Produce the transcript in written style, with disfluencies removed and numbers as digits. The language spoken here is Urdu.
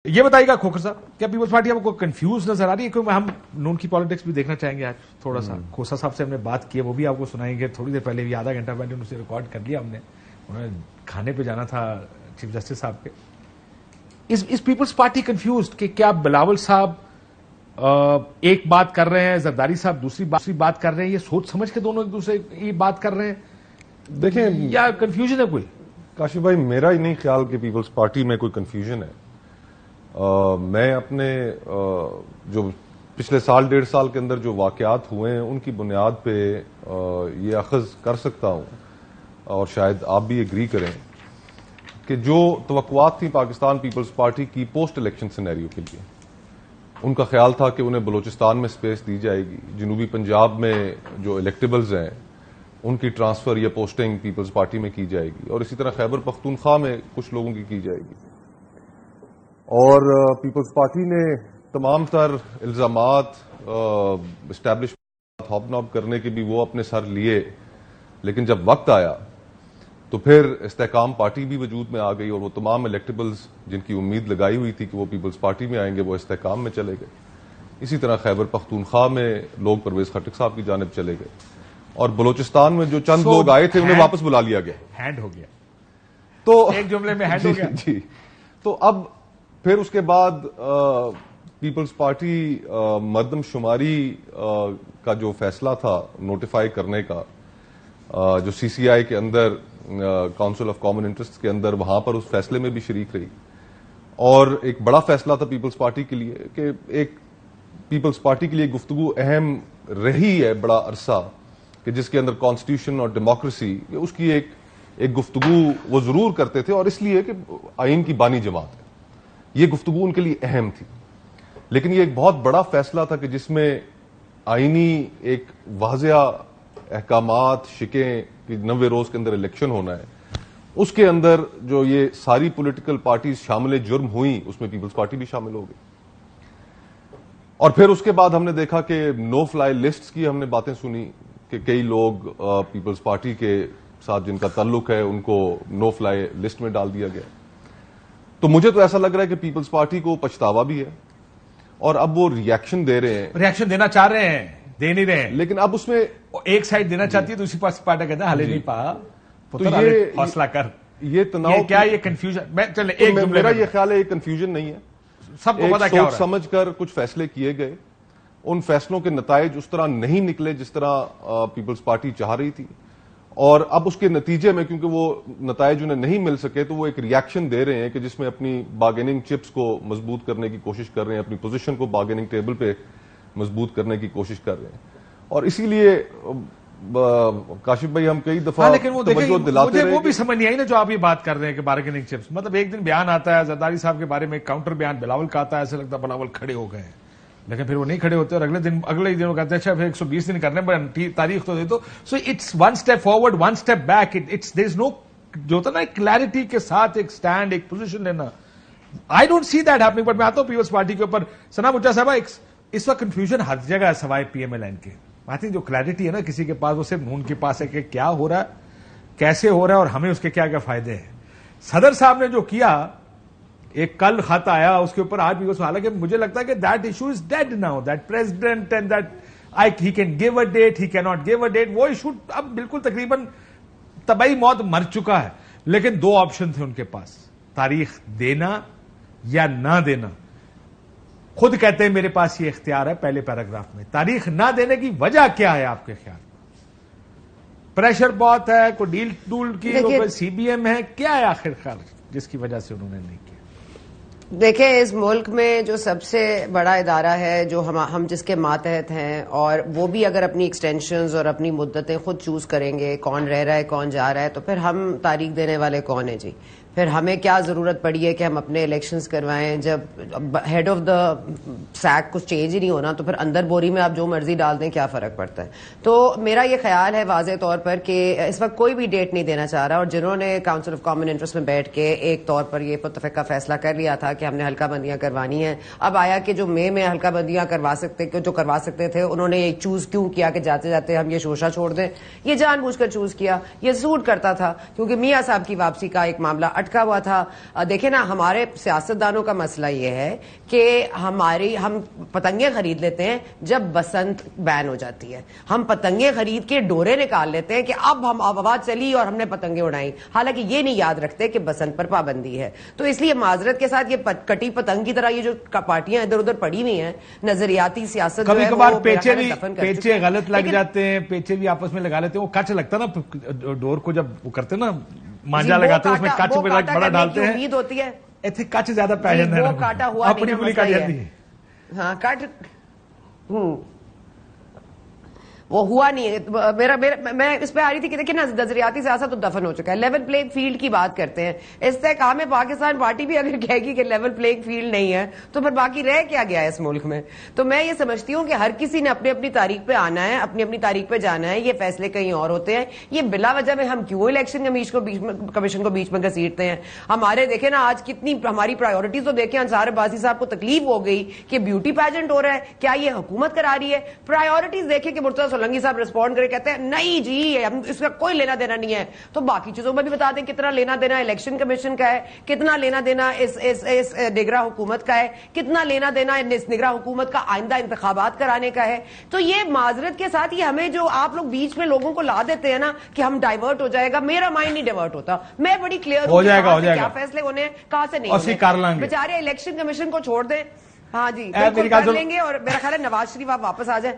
یہ بتائیے گا کھوکھر صاحب، کیا پیپلز پارٹی آپ کو کنفیوز نظر آ رہی ہے؟ کیونکہ ہم نون کی پالیٹکس بھی دیکھنا چاہیں گے آج تھوڑا سا. کھوسا صاحب سے ہم نے بات کی ہے، وہ بھی آپ کو سنائیں گے تھوڑی دیر پہلے بھی، آدھا گھنٹہ پہلے ان سے ریکارڈ کر لیا ہم نے. انہوں نے کھانے پہ جانا تھا چیف جسٹس صاحب کے. اس پیپلز پارٹی کنفیوزڈ کہ کیا بلاول صاحب ایک بات کر رہے ہیں، زرداری صاحب دوسری بات کر رہے ہیں، یہ سوچ سمجھ کے دونوں ایک دوسرے کی بات کر رہے ہیں؟ دیکھیں، یا کنفیوژن ہے کوئی؟ کاشف بھائی، میرا ہی نہیں خیال کہ پیپلز پارٹی میں کوئی کنفیوژن ہے. میں اپنے جو پچھلے سال ڈیڑھ سال کے اندر جو واقعات ہوئے ہیں ان کی بنیاد پہ یہ اخذ کر سکتا ہوں، اور شاید آپ بھی ایگری کریں، کہ جو توقعات تھیں پاکستان پیپلز پارٹی کی پوسٹ الیکشن سینیریو کے لیے، ان کا خیال تھا کہ انہیں بلوچستان میں سپیس دی جائے گی، جنوبی پنجاب میں جو الیکٹیبلز ہیں ان کی ٹرانسفر یا پوسٹنگ پیپلز پارٹی میں کی جائے گی، اور اسی طرح خیبر پختونخوا میں کچھ لوگوں کی جائے گی. اور پیپلز پارٹی نے تمام تر الزامات اسٹیبلشمنٹ ہاپ ناپ کرنے کے بھی وہ اپنے سر لیے، لیکن جب وقت آیا تو پھر استحکام پارٹی بھی وجود میں آ گئی، اور وہ تمام الیکٹیبلز جن کی امید لگائی ہوئی تھی کہ وہ پیپلز پارٹی میں آئیں گے، وہ استحکام میں چلے گئے. اسی طرح خیبر پختونخوا میں لوگ پرویز خٹک صاحب کی جانب چلے گئے، اور بلوچستان میں جو چند لوگ آئے تھے انہیں واپس بلا لیا گیا. ہینڈ ہو گیا تو ایک جملے میں ہینڈ ہو گیا. جی. تو اب پھر اس کے بعد پیپلز پارٹی مردم شماری کا جو فیصلہ تھا نوٹیفائی کرنے کا، جو سی سی آئی کے اندر کاؤنسل آف کامن انٹرسٹ کے اندر، وہاں پر اس فیصلے میں بھی شریک رہی. اور ایک بڑا فیصلہ تھا پیپلز پارٹی کے لیے، کہ ایک پیپلز پارٹی کے لیے گفتگو اہم رہی ہے بڑا عرصہ، کہ جس کے اندر کانسٹیٹیوشن اور ڈیموکریسی، اس کی ایک گفتگو وہ ضرور کرتے تھے، اور اس لیے کہ آئین کی بانی جماعت ہے، یہ گفتگو ان کے لیے اہم تھی. لیکن یہ ایک بہت بڑا فیصلہ تھا کہ جس میں آئینی ایک واضح احکامات، شکیں کہ 90 روز کے اندر الیکشن ہونا ہے، اس کے اندر جو یہ ساری پولیٹیکل پارٹیز شامل جرم ہوئیں، اس میں پیپلز پارٹی بھی شامل ہو گئی. اور پھر اس کے بعد ہم نے دیکھا کہ نو فلائی لسٹس کی ہم نے باتیں سنی، کہ کئی لوگ پیپلز پارٹی کے ساتھ جن کا تعلق ہے ان کو نو فلائی لسٹ میں ڈال دیا گیا. تو مجھے تو ایسا لگ رہا ہے کہ پیپلز پارٹی کو پچھتاوا بھی ہے، اور اب وہ ریئیکشن دے رہے ہیں، ریئیکشن دینا چاہ رہے ہیں، دے نہیں رہے ہیں. لیکن اب اس میں ایک سائڈ دینا چاہتی ہے، دوسری پارٹی کہتے ہیں حالے نہیں پا، تو یہ حوصلہ کر. یہ تناؤ کیا یہ کنفیوژن؟ میرا یہ خیال ہے یہ کنفیوژن نہیں ہے، سب کو پتا کیا ہو رہا ہے. سوچ سمجھ کر کچھ فیصلے کیے گئے، ان فیصلوں کے نتائج اس طرح نہیں نکلے جس طرح پیپلز پارٹی چاہ رہی تھی، اور اب اس کے نتیجے میں کیونکہ وہ نتائج انہیں نہیں مل سکے تو وہ ایک ریئیکشن دے رہے ہیں کہ جس میں اپنی بارگیننگ چپس کو مضبوط کرنے کی کوشش کر رہے ہیں، اپنی پوزیشن کو بارگیننگ ٹیبل پہ مضبوط کرنے کی کوشش کر رہے ہیں. اور اسی لیے کاشف بھائی ہم کئی دفعہ لیکن وہ توجہ دلاتے رہے، وہ بھی سمجھ نہیں آئی نا جو آپ یہ بات کر رہے ہیں کہ بارگیننگ چپس، مطلب ایک دن بیان آتا ہے زرداری صاحب کے بارے میں، کاؤنٹر بیان بلاول کا آتا ہے، ایسا لگتا ہے بلاول کھڑے ہو گئے ہیں، لیکن پھر وہ نہیں کھڑے ہوتے، اور اگلے دن وہ کہتے ہیں اچھا پھر 120 دن کرنے پر تاریخ تو دے دو. So it's one step forward, one step back. There is no جو ہوتا نا کلیئرٹی کے ساتھ ایک سٹینڈ، ایک پوزیشن لینا. I don't see that happening. But میں آتا ہوں پیپلز پارٹی کے اوپر. ثنا مچا صاحبہ، اس وقت کنفیوژن ہر جگہ ہے سوائے پی ایم ایل این کے. آئی تھنک جو کلیئرٹی ہے نا کسی کے پاس، وہ صرف نون کے پاس ہے کہ کیا ہو رہا ہے، کیسے ہو رہا ہے، اور ہمیں اس کے کیا کیا فائدے ہیں. صدر صاحب نے جو کیا، ایک کل خط آیا اس کے اوپر، آج بھی حالانکہ مجھے لگتا ہے کہ that issue is dead now, that president and that he can give a date, he can not give a date, وہ ایشو اب بالکل تقریباً طبعی موت مر چکا ہے. لیکن دو آپشن تھے ان کے پاس، تاریخ دینا یا نہ دینا. خود کہتے ہیں میرے پاس یہ اختیار ہے پہلے پیراگراف میں. تاریخ نہ دینے کی وجہ کیا ہے آپ کے خیال؟ پریشر بہت ہے، کوئی ڈیل ڈول کی، سی بی ایم ہے، کیا ہے آخر خیال جس کی وجہ سے انہوں نے نہیں کیا؟ دیکھیں، اس ملک میں جو سب سے بڑا ادارہ ہے جو ہم جس کے ماتحت ہیں، اور وہ بھی اگر اپنی ایکسٹینشنز اور اپنی مدتیں خود چوز کریں گے، کون رہ رہا ہے کون جا رہا ہے، تو پھر ہم تاریخ دینے والے کون ہیں جی؟ پھر ہمیں کیا ضرورت پڑی ہے کہ ہم اپنے الیکشنز کروائیں؟ جب ہیڈ آف دا سیک کچھ چینج ہی نہیں ہونا تو پھر اندر بوری میں آپ جو مرضی ڈال دیں، کیا فرق پڑتا ہے؟ تو میرا یہ خیال ہے واضح طور پر کہ اس وقت کوئی بھی ڈیٹ نہیں دینا چاہ رہا، اور جنہوں نے کاؤنسل آف کامن انٹرسٹ میں بیٹھ کے ایک طور پر یہ متفقہ فیصلہ کر لیا تھا کہ ہم نے حلقہ بندیاں کروانی ہیں، اب آیا کہ جو میں حلقہ بندیاں کروا سکتے تھے انہوں نے یہ چوز کیوں کیا کہ جاتے جاتے ہم یہ شوشہ چھوڑ دیں؟ یہ جان بوجھ کر چوز کیا، یہ سوٹ کرتا تھا کیونکہ میاں صاحب کی واپسی کا ایک معاملہ اٹکا ہوا تھا. دیکھیں نا, ہمارے سیاستدانوں کا مسئلہ یہ ہے کہ ہم پتنگیں خرید لیتے ہیں جب بسنت بین ہو جاتی ہے. ہم پتنگیں خرید کے ڈورے نکال لیتے ہیں کہ اب ہم آواز چلی اور ہم نے پتنگیں اڑائیں, حالانکہ یہ نہیں یاد رکھتے کہ بسنت پر پابندی ہے. تو اس لیے معذرت کے ساتھ یہ کٹی پتنگ کی طرح یہ جو پارٹیاں ادھر ادھر پڑی ہوئی ہیں, نظریاتی سیاست کبھی کبھار پیچے غلط لگ جاتے ہیں, پیچے بھی آپس میں لگا لیتے ہیں. وہ کچ لگتا ہے نا ڈور کو, جب وہ کرتے ہیں نا مانجا لگاتے ہیں اس میں کچ بڑا ڈالتے ہیں, امید ہوتی ہے ایتھے کچ زیادہ پہ جاتا ہے, وہ کاٹا ہوا اپنی پوری کٹ جاتی ہے. ہاں کٹ وہ ہوا نہیں ہے. میں اس پہ آ رہی تھی کہ دیکھیں نا, نظریاتی سیاست تو دفن ہو چکا ہے. لیول پلینگ فیلڈ کی بات کرتے ہیں. استحکام پاکستان پارٹی بھی اگر کہے گی کہ لیول پلینگ فیلڈ نہیں ہے تو پھر باقی رہ کیا گیا ہے اس ملک میں. تو میں یہ سمجھتی ہوں کہ ہر کسی نے اپنی اپنی تاریخ پہ آنا ہے, اپنی اپنی تاریخ پہ جانا ہے. یہ فیصلے کہیں اور ہوتے ہیں. یہ بلا وجہ میں ہم کیوں الیکشن کمیشن کو بیچ میں گھسیٹتے ہیں. ہمارے دیکھیں نا آج کتنی ہماری پرائیورٹیز تو دیکھیں. انصار عباسی صاحب کو تکلیف ہو گئی کہ بیوٹی پیجنٹ ہو رہا ہے, کیا یہ حکومت کرا رہی ہے؟ پرائیورٹیز دیکھیں کہ مرتضی سولنگی صاحب رسپونڈ کہتے ہیں نہیں جی ہم اس کا کوئی لینا دینا نہیں ہے. تو باقی چیزوں میں بھی بتا دیں کتنا لینا دینا الیکشن کمیشن کا ہے, کتنا لینا دینا اس نگراں حکومت کا ہے, کتنا لینا دینا اس نگراں حکومت کا آئندہ انتخابات کرانے کا ہے. تو یہ معذرت کے ساتھ یہ ہمیں جو آپ لوگ بیچ میں لوگوں کو لا دیتے ہیں نا کہ ہم ڈائیورٹ ہو جائے گا, میرا مائنڈ نہیں ڈائیورٹ ہوتا. میں بڑی کلیئر ہوں کیا فیصلے ہونے ہیں کہاں سے نہیں ہونے. بیچارے الیکشن کمیشن کو چھوڑ دیں. ہاں جی بالکل کر لیں گے. اور میرا خیال ہے نواز شریف آپ واپس آ جائیں.